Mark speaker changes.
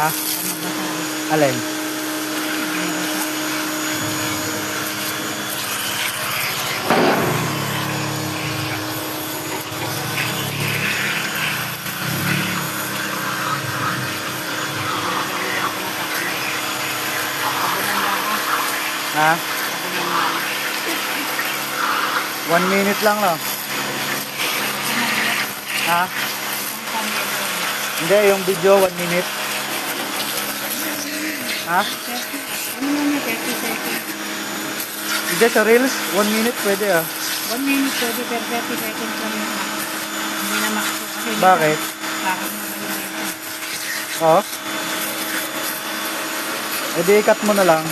Speaker 1: Ha? Alin? Ha? 1 minute lang no? Ha? Hindi, yung video 1 minute. Ha?
Speaker 2: Ano na 30 seconds?
Speaker 1: Hindi, sa reels, 1 minute pwede ah.
Speaker 2: 1 minute pwede pero 30 seconds lang yung max. Hindi na max ko kasi
Speaker 1: Bakit?
Speaker 2: bakit na ba yun?
Speaker 1: Oh? E di ikat mo na lang.